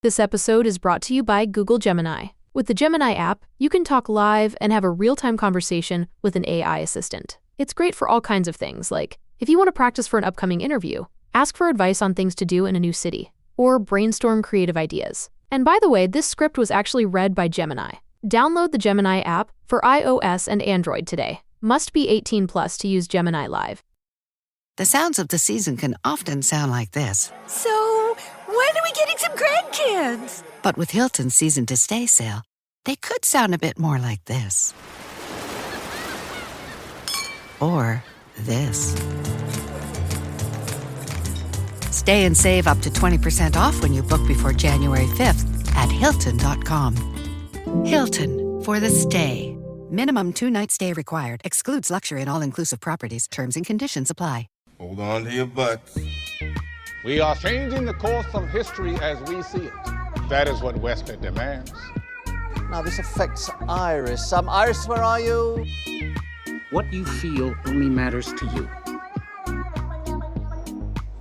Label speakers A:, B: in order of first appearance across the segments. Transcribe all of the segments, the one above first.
A: This episode is brought to you by Google Gemini. With the Gemini app, you can talk live and have a real-time conversation with an AI assistant. It's great for all kinds of things, like if you want to practice for an upcoming interview, ask for advice on things to do in a new city, or brainstorm creative ideas. And by the way, this script was actually read by Gemini. Download the Gemini app for iOS and Android today. Must be 18 plus to use Gemini Live.
B: The sounds of the season can often sound like this.
C: So, when are we getting some grandkids?
B: But with Hilton's Season to Stay sale, they could sound a bit more like this. Or this. Stay and save up to 20% off when you book before January 5th at Hilton.com. Hilton, for the stay. Minimum 2-night stay required. Excludes luxury and all-inclusive properties. Terms and conditions apply.
D: Hold on to your butts.
E: We are changing the course of history as we see it. That is what Wesley demands.
F: Now, this affects Iris. Iris, where are you?
G: What you feel only matters to you.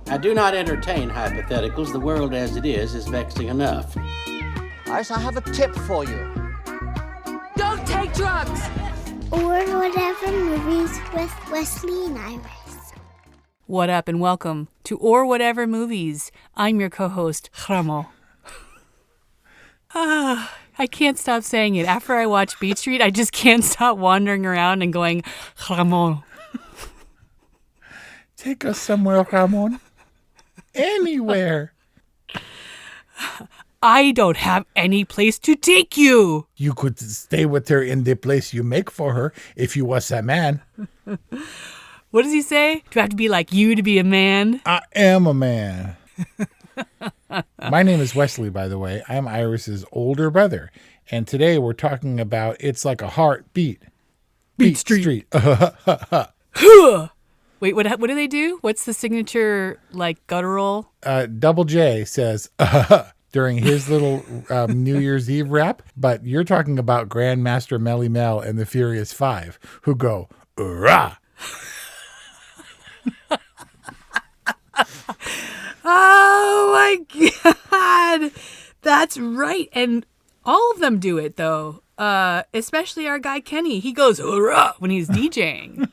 G: I do not entertain hypotheticals. The world as it is vexing enough.
F: Iris, I have a tip for you.
C: Don't take drugs!
H: Or Whatever Movies with Wesley and Iris.
I: What up and welcome to Or Whatever Movies. I'm your co-host, Ramon. I can't stop saying it. After I watch Beat Street, I just can't stop wandering around and going, Ramon.
J: Take us somewhere, Ramon. Anywhere.
I: I don't have any place to take you.
J: You could stay with her in the place you make for her if you was a man.
I: What does he say? Do I have to be like you to be a man?
J: I am a man. My name is Wesley, by the way. I'm Iris's older brother. And today we're talking about It's Like a Heartbeat.
I: Beat Street. Wait, what do they do? What's the signature, like, guttural?
J: Double J says, during his little New Year's Eve rap. But you're talking about Grandmaster Melly Mel and the Furious Five, who go, rah.
I: Oh my God. That's right. And all of them do it, though. Especially our guy Kenny. He goes, hurrah, when he's DJing.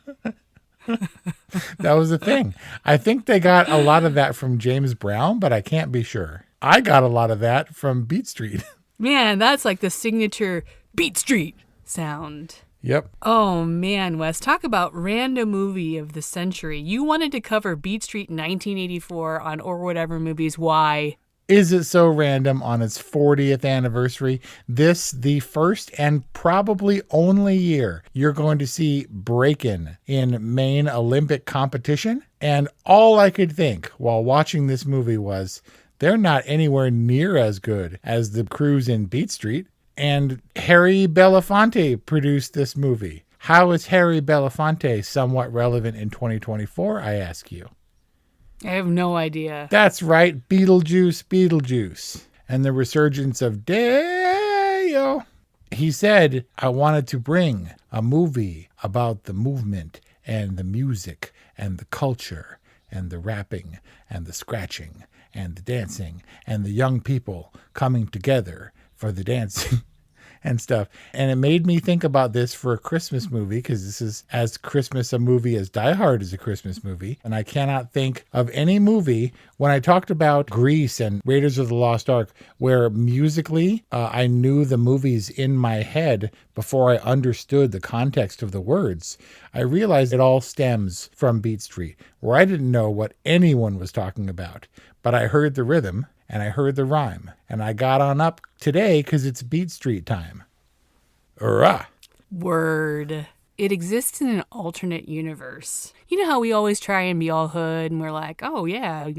J: That was the thing. I think they got a lot of that from James Brown, but I can't be sure. I got a lot of that from Beat Street.
I: Man, that's like the signature Beat Street sound.
J: Yep.
I: Oh, man, Wes, talk about random movie of the century. You wanted to cover Beat Street 1984 on Or Whatever Movies. Why?
J: Is it so random on its 40th anniversary? This, the first and probably only year you're going to see break-in in main Olympic competition. And all I could think while watching this movie was, they're not anywhere near as good as the crews in Beat Street. And Harry Belafonte produced this movie. How is Harry Belafonte somewhat relevant in 2024, I ask you?
I: I have no idea.
J: That's right, Beetlejuice. And the resurgence of Deo. He said, I wanted to bring a movie about the movement and the music and the culture and the rapping and the scratching and the dancing and the young people coming together for the dancing and stuff. And it made me think about this for a Christmas movie, because this is as Christmas a movie as Die Hard is a Christmas movie. And I cannot think of any movie, when I talked about Grease and Raiders of the Lost Ark, where musically I knew the movies in my head before I understood the context of the words. I realized it all stems from Beat Street, where I didn't know what anyone was talking about, but I heard the rhythm and I heard the rhyme, and I got on up today because it's Beat Street time. Hurrah!
I: Word. It exists in an alternate universe. You know how we always try and be all hood, and we're like, oh yeah,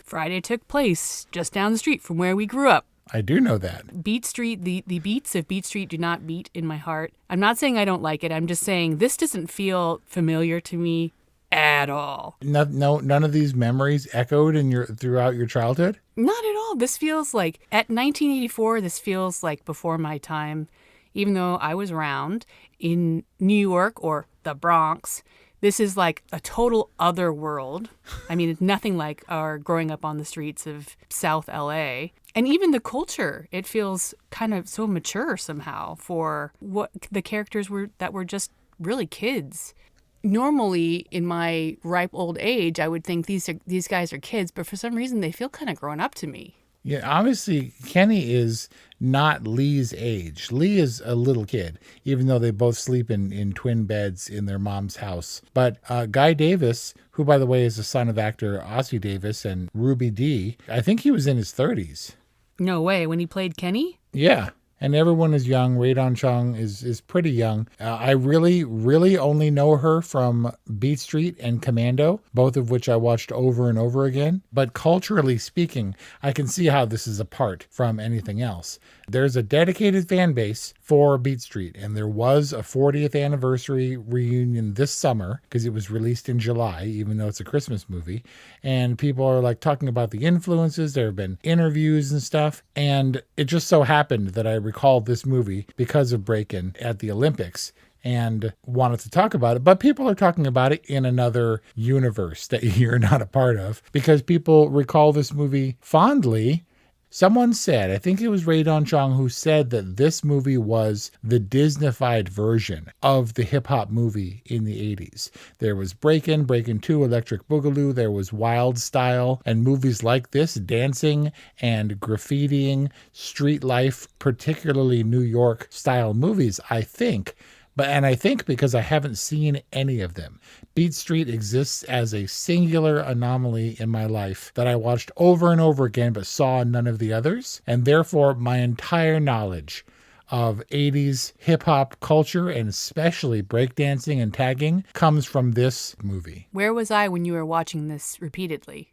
I: Friday took place just down the street from where we grew up.
J: I do know that.
I: Beat Street, the beats of Beat Street do not beat in my heart. I'm not saying I don't like it. I'm just saying this doesn't feel familiar to me at all.
J: No, none of these memories echoed throughout your childhood?
I: Not at all. This feels like, at 1984, this feels like before my time, even though I was around in New York or the Bronx. This is like a total other world. I mean, it's nothing like our growing up on the streets of South LA. And even the culture, it feels kind of so mature somehow for what the characters that were just really kids. Normally, in my ripe old age, I would think these guys are kids, but for some reason, they feel kind of grown up to me.
J: Yeah, obviously, Kenny is not Lee's age. Lee is a little kid, even though they both sleep in twin beds in their mom's house. But Guy Davis, who, by the way, is the son of actor Ossie Davis and Ruby Dee, I think he was in his 30s.
I: No way. When he played Kenny?
J: Yeah. And everyone is young. Rae Dawn Chong is pretty young. I really, really only know her from Beat Street and Commando, both of which I watched over and over again. But culturally speaking, I can see how this is apart from anything else. There's a dedicated fan base for Beat Street, and there was a 40th anniversary reunion this summer because it was released in July, even though it's a Christmas movie. And people are like talking about the influences. There have been interviews and stuff. And it just so happened that I recalled this movie because of Break-In at the Olympics and wanted to talk about it. But people are talking about it in another universe that you're not a part of because people recall this movie fondly. Someone said, I think it was Rae Dawn Chong who said that this movie was the Disney-fied version of the hip-hop movie in the 80s. There was Break-In, Break-In 2, Electric Boogaloo, there was Wild Style, and movies like this, dancing and graffitiing, street life, particularly New York-style movies, I think. And I think because I haven't seen any of them. Beat Street exists as a singular anomaly in my life that I watched over and over again but saw none of the others. And therefore, my entire knowledge of 80s hip-hop culture and especially breakdancing and tagging comes from this movie.
I: Where was I when you were watching this repeatedly?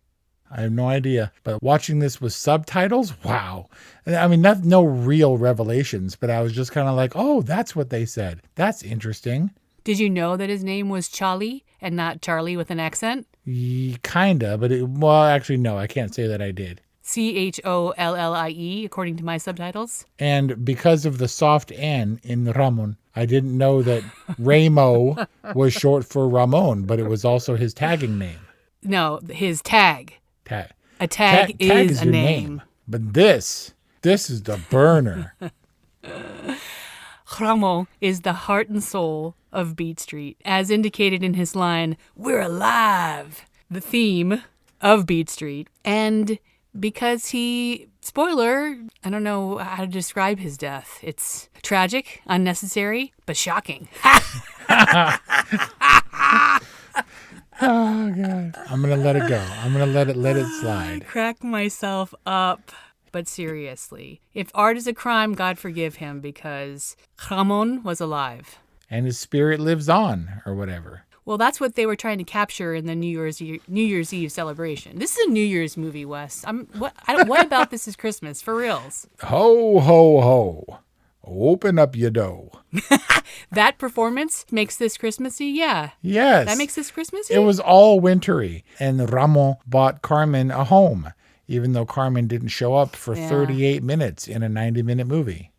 J: I have no idea. But watching this with subtitles, wow. I mean, no real revelations, but I was just kind of like, oh, that's what they said. That's interesting.
I: Did you know that his name was Charlie and not Charlie with an accent?
J: Kinda, but well, actually, no, I can't say that I did.
I: Chollie, according to my subtitles.
J: And because of the soft N in Ramon, I didn't know that Ramo was short for Ramon, but it was also his tagging name.
I: No, his tag. A tag
J: is
I: is a
J: your
I: name.
J: But this is the burner.
I: Ramon is the heart and soul of Beat Street. As indicated in his line, "We're alive," the theme of Beat Street. And because spoiler, I don't know how to describe his death. It's tragic, unnecessary, but shocking.
J: Oh, God. I'm going to let it go. I'm going to let it slide.
I: I crack myself up. But seriously, if art is a crime, God forgive him, because Ramon was alive.
J: And his spirit lives on, or whatever.
I: Well, that's what they were trying to capture in the New Year's Eve celebration. This is a New Year's movie, Wes. What about this is Christmas, for reals?
J: Ho, ho, ho. Open up your dough.
I: That performance makes this Christmassy? Yeah.
J: Yes.
I: That makes this Christmassy?
J: It was all wintry. And Ramon bought Carmen a home, even though Carmen didn't show up for 38 minutes in a 90-minute movie.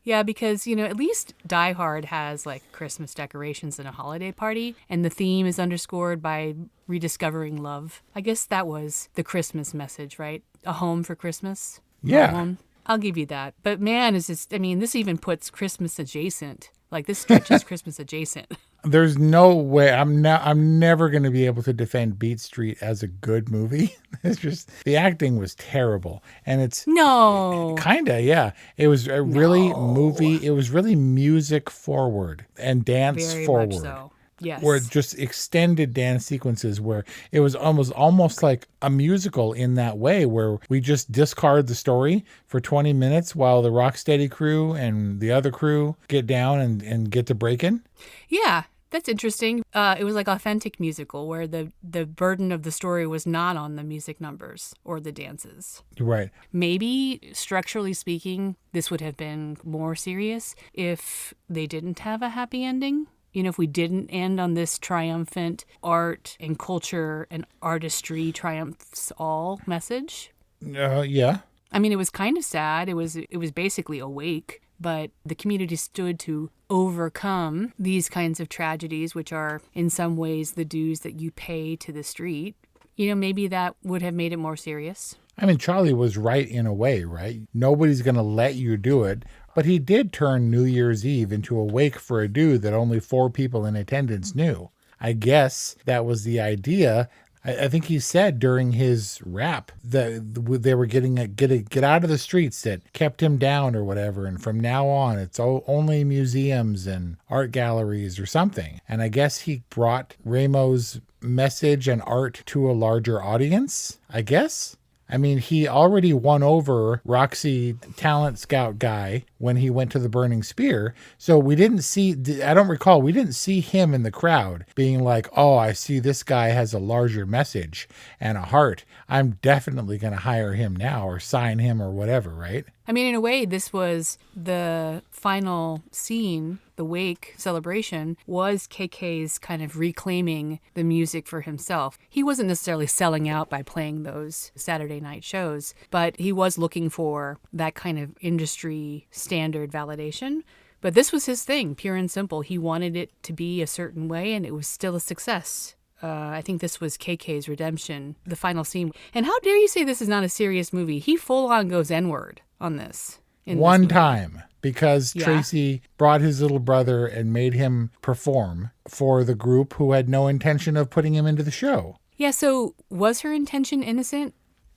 I: Yeah, because, at least Die Hard has like Christmas decorations and a holiday party, and the theme is underscored by rediscovering love. I guess that was the Christmas message, right? A home for Christmas?
J: Yeah.
I: Home. I'll give you that. But man, this even puts Christmas adjacent. Like this stretches Christmas adjacent.
J: There's no way. I'm never going to be able to defend Beat Street as a good movie. It's just the acting was terrible, and it's kinda, yeah. It was a really movie. It was really music forward and dance
I: Very
J: forward.
I: Much so. Yes.
J: Where just extended dance sequences where it was almost like a musical in that way, where we just discard the story for 20 minutes while the Rocksteady crew and the other crew get down and get to Break-In.
I: Yeah, that's interesting. It was like authentic musical where the burden of the story was not on the music numbers or the dances.
J: Right.
I: Maybe, structurally speaking, this would have been more serious if they didn't have a happy ending. If we didn't end on this triumphant art and culture and artistry triumphs all message.
J: Yeah.
I: I mean, it was kind of sad. It was basically Awake, but the community stood to overcome these kinds of tragedies, which are in some ways the dues that you pay to the street. Maybe that would have made it more serious.
J: I mean, Charlie was right in a way, right? Nobody's going to let you do it. But he did turn New Year's Eve into a wake for a dude that only 4 people in attendance knew. I guess that was the idea. I think he said during his rap that they were get out of the streets that kept him down or whatever. And from now on, it's only museums and art galleries or something. And I guess he brought Ramo's message and art to a larger audience, I guess. I mean, he already won over Roxy Talent Scout guy when he went to the Burning Spear. So we didn't see him in the crowd being like, oh, I see this guy has a larger message and a heart. I'm definitely going to hire him now or sign him or whatever, right?
I: I mean, in a way, this was the final scene, the wake celebration, was KK's kind of reclaiming the music for himself. He wasn't necessarily selling out by playing those Saturday night shows, but he was looking for that kind of industry standard validation. But this was his thing, pure and simple. He wanted it to be a certain way, and it was still a success. I think this was KK's redemption, the final scene. And how dare you say this is not a serious movie? He full on goes N-word on this.
J: One time, because Tracy brought his little brother and made him perform for the group who had no intention of putting him into the show.
I: Yeah, so was her intention innocent?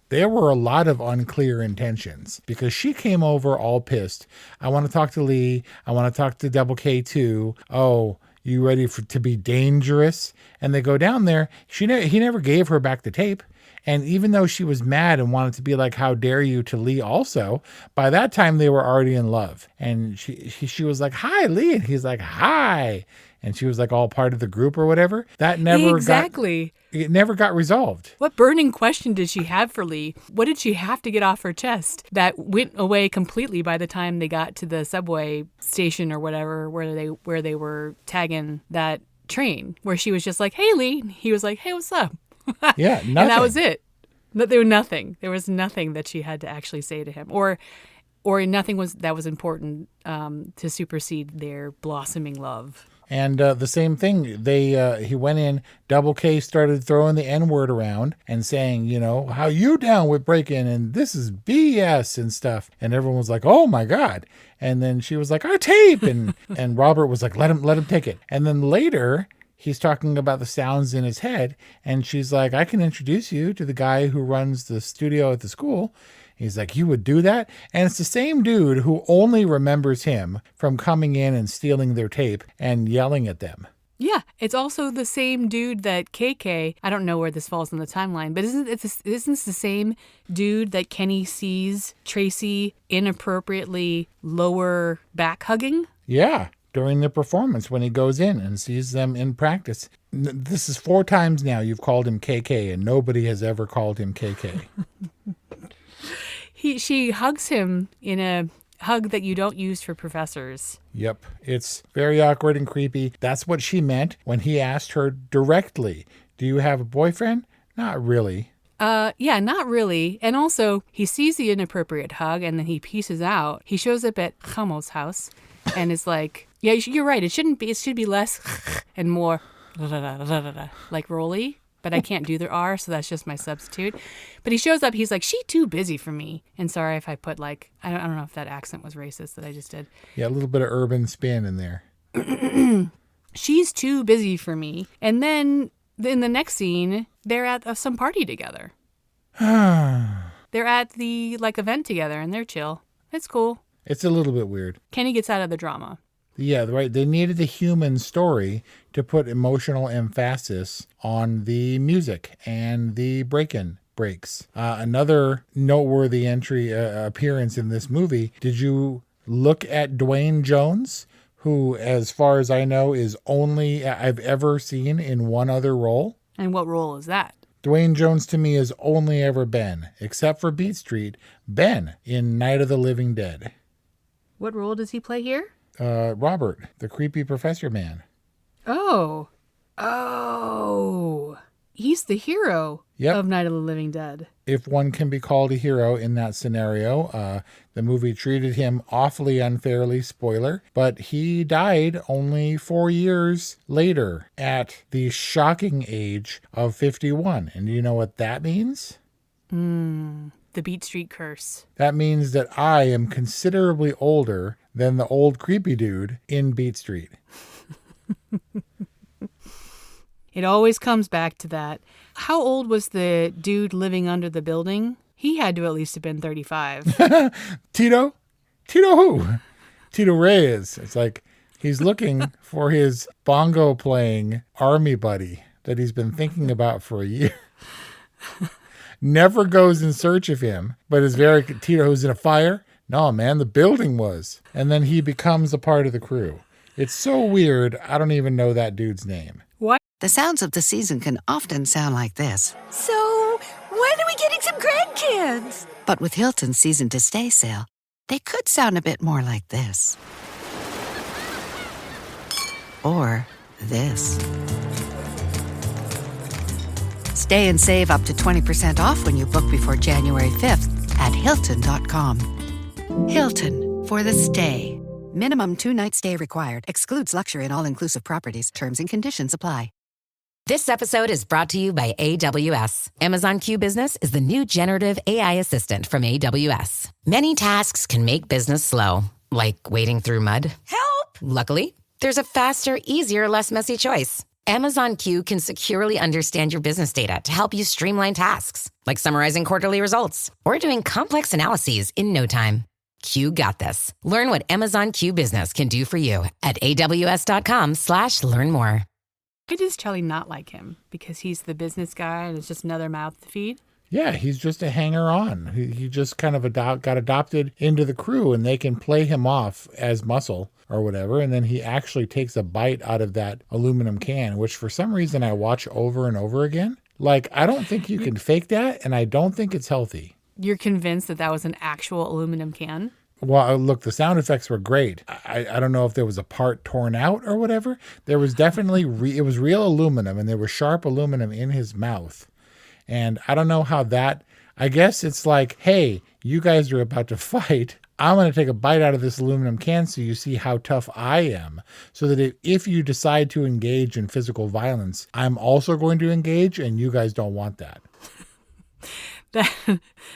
J: There were a lot of unclear intentions because she came over all pissed. I want to talk to Lee. I want to talk to Double K too. Oh, you ready to be dangerous? And they go down there. He never gave her back the tape. And even though she was mad and wanted to be like, how dare you to Lee also, by that time they were already in love. And she was like, hi, Lee. And he's like, hi. And she was like all part of the group or whatever. That never it never got resolved.
I: What burning question did she have for Lee? What did she have to get off her chest that went away completely by the time they got to the subway station or whatever, where they were tagging that train, where she was just like, hey, Lee. And he was like, hey, what's up?
J: Yeah, nothing.
I: And that was it. There was nothing. There was nothing that she had to actually say to him, or nothing that was important to supersede their blossoming love.
J: And the same thing, he went in, Double K started throwing the N-word around and saying, how you down with breaking and this is BS and stuff. And everyone was like, oh my God. And then she was like, our tape. And Robert was like, let him take it. And then later he's talking about the sounds in his head. And she's like, I can introduce you to the guy who runs the studio at the school. He's like, you would do that? And it's the same dude who only remembers him from coming in and stealing their tape and yelling at them.
I: Yeah, it's also the same dude that KK, I don't know where this falls in the timeline, but isn't this the same dude that Kenny sees Tracy inappropriately lower back hugging?
J: Yeah, during the performance when he goes in and sees them in practice. This is 4 times now you've called him KK and nobody has ever called him KK.
I: She hugs him in a hug that you don't use for professors.
J: Yep. It's very awkward and creepy. That's what she meant when he asked her directly, do you have a boyfriend? Not really.
I: Yeah, not really. And also, he sees the inappropriate hug and then he pieces out. He shows up at Ramon's house and is like, yeah, you're right. It should be less and more like Rolly. But I can't do the R, so that's just my substitute. But he shows up, he's like, she too busy for me. And sorry if I put I don't know if that accent was racist that I just did.
J: Yeah, a little bit of urban spin in there.
I: She's too busy for me. And then in the next scene, they're at some party together. They're at the event together and they're chill. It's cool.
J: It's a little bit weird.
I: Kenny gets out of the drama.
J: Yeah, right. They needed a human story to put emotional emphasis on the music and the break-in breaks. Another noteworthy appearance in this movie. Did you look at Dwayne Jones, who, as far as I know, is only I've ever seen in one other role?
I: And what role is that?
J: Dwayne Jones to me has only ever been, except for Beat Street, Ben in Night of the Living Dead.
I: What role does he play here?
J: Robert, the creepy professor man.
I: Oh. He's the hero
J: Yep.
I: of Night of the Living Dead.
J: If one can be called a hero in that scenario. The movie treated him awfully unfairly, spoiler, but he died only 4 years later at the shocking age of 51. And do you know what that means?
I: The Beat Street curse.
J: That means that I am considerably older than the old creepy dude in Beat Street.
I: It always comes back to that. How old was the dude living under the building? He had to at least have been 35.
J: Tito? Tito who? Tito Reyes. It's like he's looking for his bongo playing army buddy that he's been thinking about for a year. Never goes in search of him, but is very Tito who's in a fire. No, man, the building was. And then he becomes a part of the crew. It's so weird. I don't even know that dude's name.
I: What?
B: The sounds of the season can often sound like this.
C: So, when are we getting some grandkids?
B: But with Hilton's season to stay sale, they could sound a bit more like this. Or this. Stay and save up to 20% off when you book before January 5th at Hilton.com. Hilton for the stay. Minimum 2-night stay required. Excludes luxury and all-inclusive properties. Terms and conditions apply.
K: This episode is brought to you by AWS. Amazon Q Business is the new generative AI assistant from AWS. Many tasks can make business slow, like wading through mud.
C: Help!
K: Luckily, there's a faster, easier, less messy choice. Amazon Q can securely understand your business data to help you streamline tasks, like summarizing quarterly results or doing complex analyses in no time. Q got this. Learn what Amazon Q Business can do for you at aws.com/learn more.
I: Why does Charlie not like him? Because he's the business guy and it's just another mouth to feed?
J: Yeah, he's just a hanger-on. He just kind of got adopted into the crew, and they can play him off as muscle or whatever, and then he actually takes a bite out of that aluminum can, which for some reason I watch over and over again. Like, I don't think you can fake that, and I don't think it's healthy.
I: You're convinced that that was an actual aluminum can?
J: Well, look, the sound effects were great. I don't know if there was a part torn out or whatever. There was definitely, it was real aluminum, and there was sharp aluminum in his mouth. And I don't know how that, I guess it's like, hey, you guys are about to fight. I'm going to take a bite out of this aluminum can so you see how tough I am. So that if you decide to engage in physical violence, I'm also going to engage, and you guys don't want that.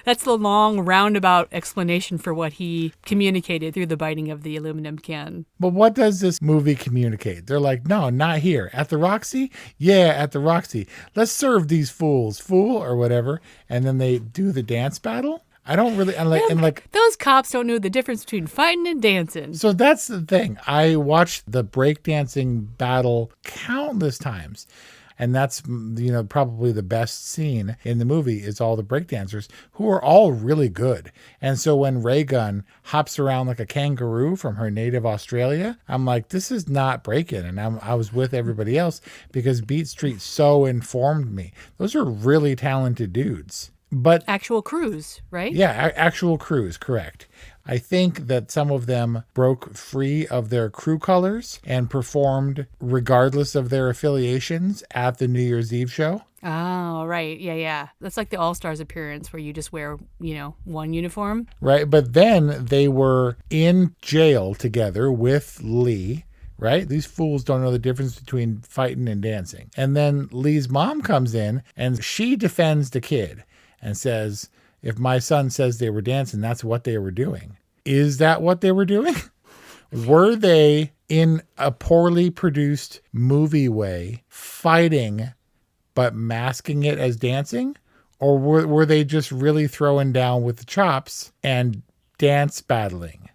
I: That's the long roundabout explanation for what he communicated through the biting of the aluminum can.
J: But what does this movie communicate? They're like, no, not here. At the Roxy? Yeah, at the Roxy. Let's serve these fools, fool, or whatever. And then they do the dance battle. I don't really,
I: those cops don't know the difference between fighting and dancing.
J: So that's the thing. I watched the breakdancing battle countless times. And that's, probably the best scene in the movie is all the breakdancers who are all really good. And so when Raygun hops around like a kangaroo from her native Australia, I'm like, this is not breaking. And I was with everybody else because Beat Street so informed me. Those are really talented dudes. But
I: actual crews, right?
J: Yeah, actual crews, correct. I think that some of them broke free of their crew colors and performed regardless of their affiliations at the New Year's Eve show.
I: Oh, right. Yeah. That's like the All-Stars appearance where you just wear, one uniform.
J: Right. But then they were in jail together with Lee. Right? These fools don't know the difference between fighting and dancing. And then Lee's mom comes in and she defends the kid and says, if my son says they were dancing, that's what they were doing. Is that what they were doing? Were they, in a poorly produced movie way, fighting but masking it as dancing? Or were they just really throwing down with the chops and dance battling?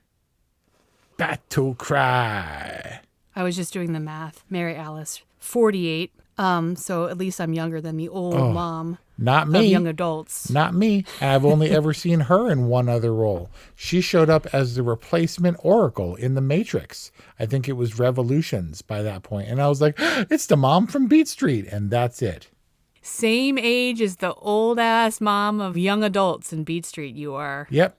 J: Battle cry.
I: I was just doing the math. Mary Alice, 48. So at least I'm younger than the old mom.
J: Not me.
I: Of young adults.
J: Not me. I've only ever seen her in one other role. She showed up as the replacement Oracle in The Matrix. I think it was Revolutions by that point. And I was like, it's the mom from Beat Street. And that's it.
I: Same age as the old ass mom of young adults in Beat Street you are.
J: Yep.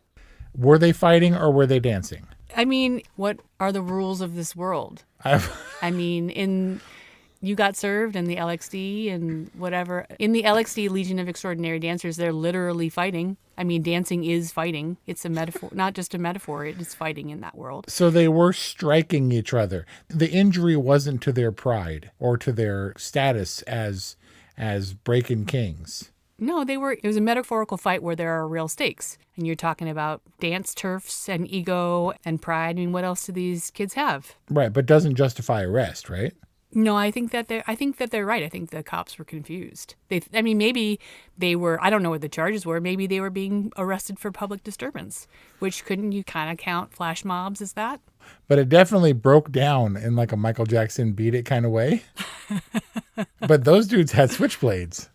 J: Were they fighting or were they dancing?
I: I mean, what are the rules of this world? I mean, you got served and the LXD and whatever. In the LXD Legion of Extraordinary Dancers, they're literally fighting. I mean, dancing is fighting. It's a metaphor, not just a metaphor. It is fighting in that world.
J: So they were striking each other. The injury wasn't to their pride or to their status as breaking kings.
I: No, it was a metaphorical fight where there are real stakes. And you're talking about dance turfs and ego and pride. I mean, what else do these kids have?
J: Right, but doesn't justify arrest, right?
I: No, I think that they're right. I think the cops were confused. Maybe they were, I don't know what the charges were. Maybe they were being arrested for public disturbance, which couldn't you kind of count flash mobs as that?
J: But it definitely broke down in like a Michael Jackson Beat It kind of way. But those dudes had switchblades.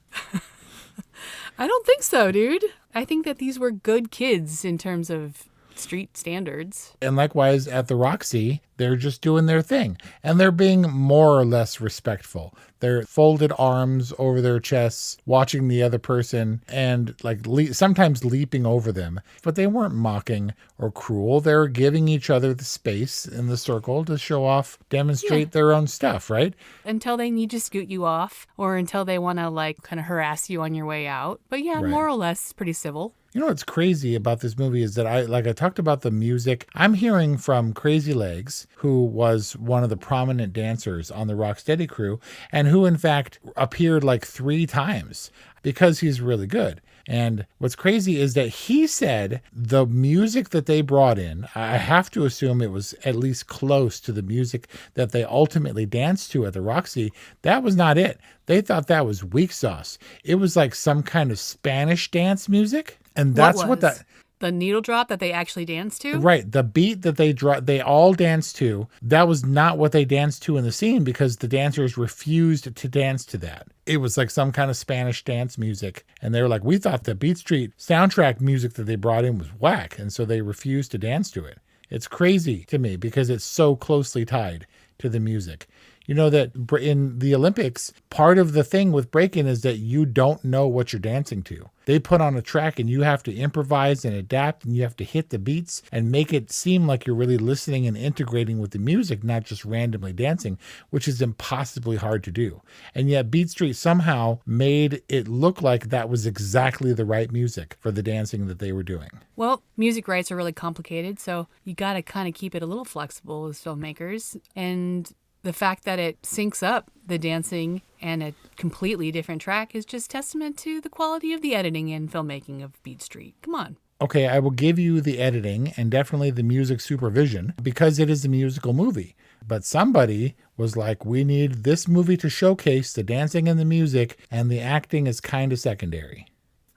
I: I don't think so, dude. I think that these were good kids in terms of street standards.
J: And likewise at the Roxy, they're just doing their thing. And they're being more or less respectful. They're folded arms over their chests, watching the other person and like sometimes leaping over them. But they weren't mocking or cruel. They were giving each other the space in the circle to show off, demonstrate their own stuff, right?
I: Until they need to scoot you off or until they want to like kind of harass you on your way out. But yeah, more or less pretty civil.
J: You know what's crazy about this movie is that I talked about the music. I'm hearing from Crazy Legs, who was one of the prominent dancers on the Rocksteady crew, and who in fact appeared like 3 times because he's really good. And what's crazy is that he said the music that they brought in, I have to assume it was at least close to the music that they ultimately danced to at the Roxy. That was not it. They thought that was weak sauce. It was like some kind of Spanish dance music. And that's what
I: the needle drop that they actually danced to?
J: Right. The beat that they all danced to, that was not what they danced to in the scene because the dancers refused to dance to that. It was like some kind of Spanish dance music. And they were like, we thought the Beat Street soundtrack music that they brought in was whack. And so they refused to dance to it. It's crazy to me because it's so closely tied to the music. You know that in the Olympics, part of the thing with breaking is that you don't know what you're dancing to. They put on a track and you have to improvise and adapt and you have to hit the beats and make it seem like you're really listening and integrating with the music, not just randomly dancing, which is impossibly hard to do. And yet Beat Street somehow made it look like that was exactly the right music for the dancing that they were doing.
I: Well, music rights are really complicated, so you got to kind of keep it a little flexible as filmmakers. And the fact that it syncs up the dancing and a completely different track is just testament to the quality of the editing and filmmaking of Beat Street. Come on.
J: Okay, I will give you the editing and definitely the music supervision because it is a musical movie. But somebody was like, we need this movie to showcase the dancing and the music, and the acting is kind of secondary.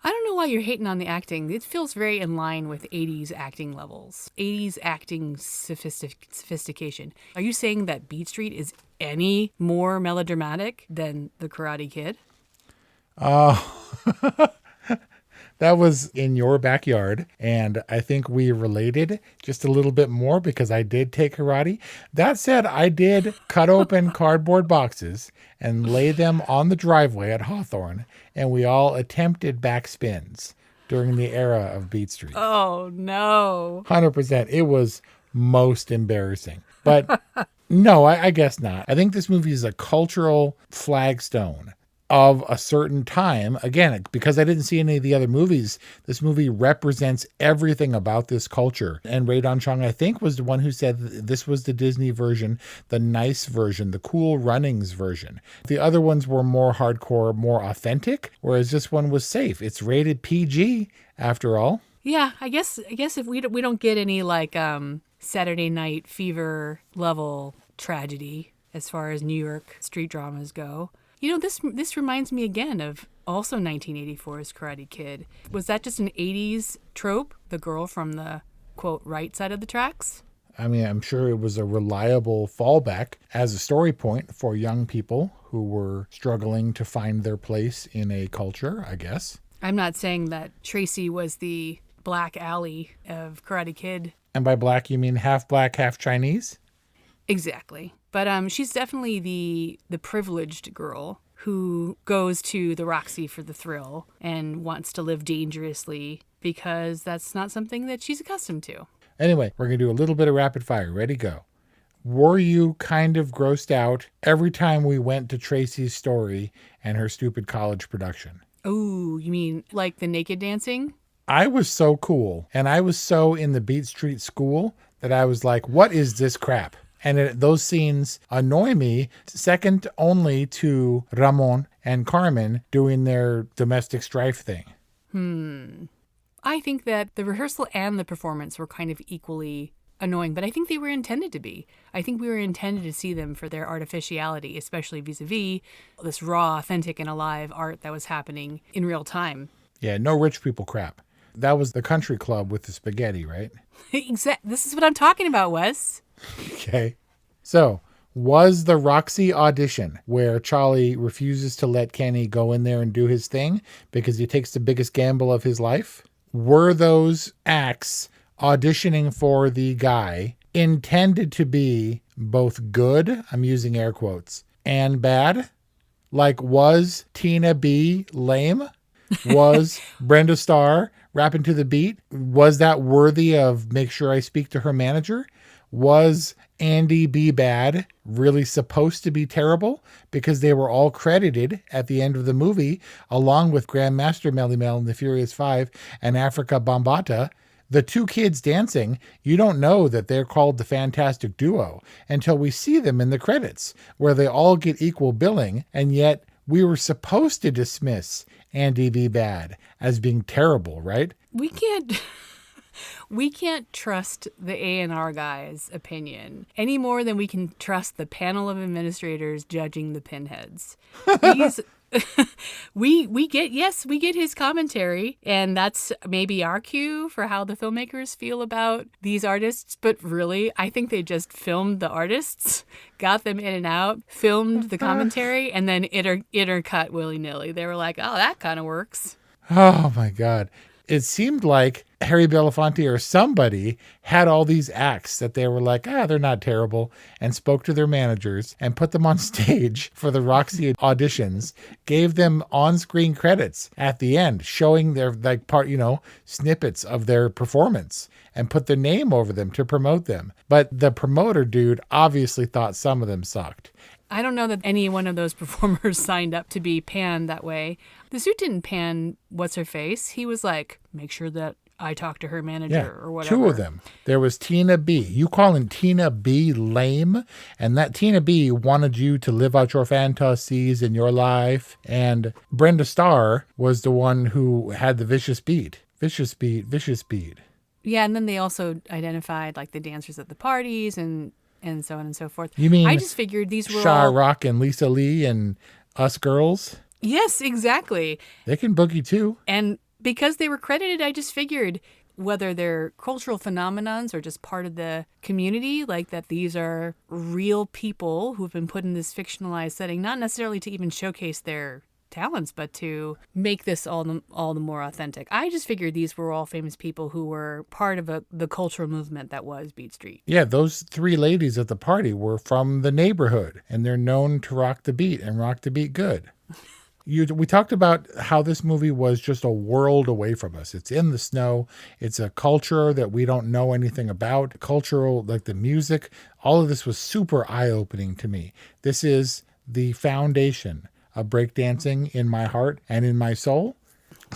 I: I don't know why you're hating on the acting. It feels very in line with 80s acting levels, 80s acting sophistication. Are you saying that Beat Street is any more melodramatic than The Karate Kid?
J: That was in your backyard, and I think we related just a little bit more because I did take karate. That said, I did cut open cardboard boxes and lay them on the driveway at Hawthorne, and we all attempted backspins during the era of Beat Street.
I: Oh, no.
J: 100%. It was most embarrassing. But no, I guess not. I think this movie is a cultural flagstone of a certain time. Again, because I didn't see any of the other movies, this movie represents everything about this culture. And Ray Don Chong, I think, was the one who said this was the Disney version, the nice version, the Cool Runnings version. The other ones were more hardcore, more authentic, whereas this one was safe. It's rated PG, after all.
I: Yeah, I guess if we don't get any like Saturday Night Fever level tragedy as far as New York street dramas go. You know, this reminds me again of also 1984's Karate Kid. Was that just an 80s trope? The girl from the, quote, right side of the tracks?
J: I mean, I'm sure it was a reliable fallback as a story point for young people who were struggling to find their place in a culture, I guess.
I: I'm not saying that Tracy was the black alley of Karate Kid.
J: And by black, you mean half black, half Chinese?
I: Exactly. But she's definitely the privileged girl who goes to the Roxy for the thrill and wants to live dangerously because that's not something that she's accustomed to.
J: Anyway, we're going to do a little bit of rapid fire. Ready, go. Were you kind of grossed out every time we went to Tracy's story and her stupid college production?
I: Oh, you mean like the naked dancing?
J: I was so cool, and I was so in the Beat Street school that I was like, what is this crap? And those scenes annoy me, second only to Ramon and Carmen doing their domestic strife thing.
I: I think that the rehearsal and the performance were kind of equally annoying, but I think they were intended to be. I think we were intended to see them for their artificiality, especially vis-a-vis this raw, authentic, and alive art that was happening in real time.
J: Yeah, no rich people crap. That was the country club with the spaghetti, right?
I: This is what I'm talking about, Wes.
J: Okay. So, was the Roxy audition where Charlie refuses to let Kenny go in there and do his thing because he takes the biggest gamble of his life? Were those acts auditioning for the guy intended to be both good, I'm using air quotes, and bad? Like, was Tina B lame? Was Brenda Starr rapping to the beat? Was that worthy of make sure I speak to her manager? Was Andy B bad really supposed to be terrible? Because they were all credited at the end of the movie, along with Grandmaster Melly Mel and the Furious Five and Africa Bambaataa. The two kids dancing, you don't know that they're called the Fantastic Duo until we see them in the credits, where they all get equal billing, and yet we were supposed to dismiss Andy B. Bad as being terrible, right?
I: We can't trust the A&R guy's opinion any more than we can trust the panel of administrators judging the pinheads. We get his commentary, and that's maybe our cue for how the filmmakers feel about these artists, but really I think they just filmed the artists, got them in and out, filmed the commentary, and then intercut willy-nilly. They were like, oh, that kind of works.
J: Oh my God. It seemed like Harry Belafonte or somebody had all these acts that they were like, they're not terrible, and spoke to their managers and put them on stage for the Roxy auditions, gave them on-screen credits at the end, showing their snippets of their performance, and put their name over them to promote them. But the promoter dude obviously thought some of them sucked.
I: I don't know that any one of those performers signed up to be panned that way. The suit didn't pan what's-her-face. He was like, make sure that I talk to her manager or whatever.
J: Two of them. There was Tina B. You calling Tina B lame? And that Tina B wanted you to live out your fantasies in your life. And Brenda Starr was the one who had the vicious beat. Vicious beat, vicious beat.
I: Yeah, and then they also identified like the dancers at the parties and so on and so forth.
J: You mean
I: I just figured these were
J: Shah
I: all...
J: Rock and Lisa Lee and us girls?
I: Yes, exactly.
J: They can boogie too.
I: And because they were credited, I just figured whether they're cultural phenomenons or just part of the community, like that these are real people who've been put in this fictionalized setting, not necessarily to even showcase their talents, but to make this all the more authentic. I just figured these were all famous people who were part of the cultural movement that was Beat Street.
J: Yeah, those three ladies at the party were from the neighborhood, and they're known to rock the beat and rock the beat good. We talked about how this movie was just a world away from us. It's in the snow. It's a culture that we don't know anything about. Cultural, like the music, all of this was super eye-opening to me. This is the foundation of breakdancing in my heart and in my soul.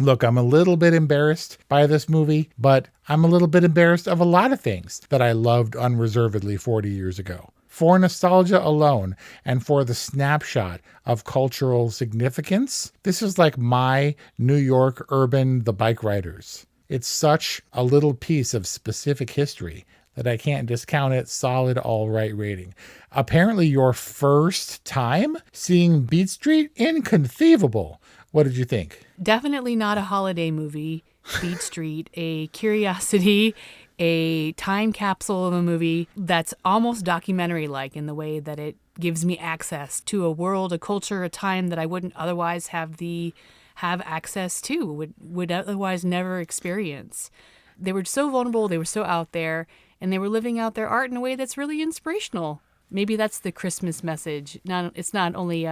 J: Look, I'm a little bit embarrassed by this movie, but I'm a little bit embarrassed of a lot of things that I loved unreservedly 40 years ago. For nostalgia alone and for the snapshot of cultural significance, this is like my New York urban The Bike Riders. It's such a little piece of specific history that I can't discount it. Solid all right rating. Apparently your first time seeing Beat Street? Inconceivable. What did you think?
I: Definitely not a holiday movie. Beat Street, a curiosity, a time capsule of a movie that's almost documentary-like in the way that it gives me access to a world, a culture, a time that I wouldn't otherwise have access to, would otherwise never experience. They were so vulnerable, they were so out there, and they were living out their art in a way that's really inspirational. Maybe that's the Christmas message. It's not only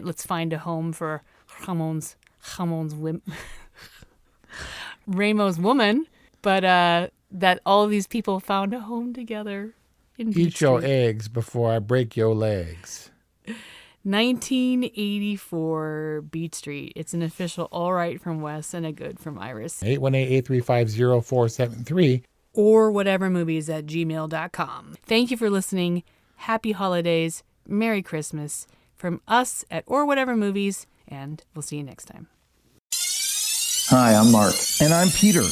I: let's find a home for Ramon's Ramo's woman, but that all of these people found a home together in Beach
J: Eat your
I: Street.
J: eggs before I break your legs.
I: 1984 Beach Street. It's an official all right from Wes and a good from Iris.
J: 818-835-0473.
I: Or whatevermovies@gmail.com. Thank you for listening. Happy holidays. Merry Christmas. From us at Or Whatever Movies, and we'll see you next time.
L: Hi, I'm Mark.
M: And I'm Peter.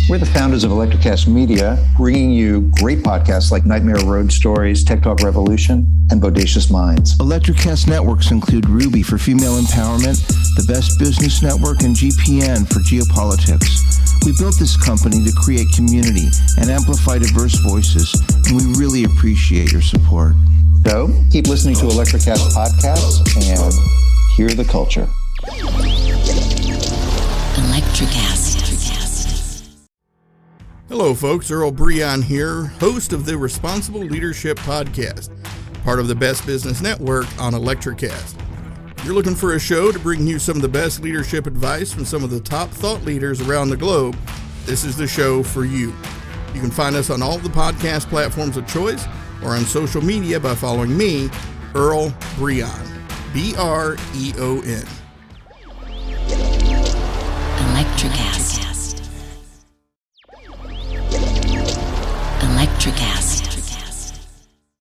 L: We're the founders of Electrocast Media, bringing you great podcasts like Nightmare Road Stories, Tech Talk Revolution, and Bodacious Minds.
M: Electrocast networks include Ruby for female empowerment, the Best Business Network, and GPN for geopolitics. We built this company to create community and amplify diverse voices, and we really appreciate your support.
L: So, keep listening to Electrocast podcasts and hear the culture.
K: Electrocast.
N: Hello, folks. Earl Breon here, host of the Responsible Leadership Podcast, part of the Best Business Network on Electrocast. If you're looking for a show to bring you some of the best leadership advice from some of the top thought leaders around the globe, this is the show for you. You can find us on all the podcast platforms of choice or on social media by following me, Earl Breon, B-R-E-O-N.
K: Electrocast. Electrocast.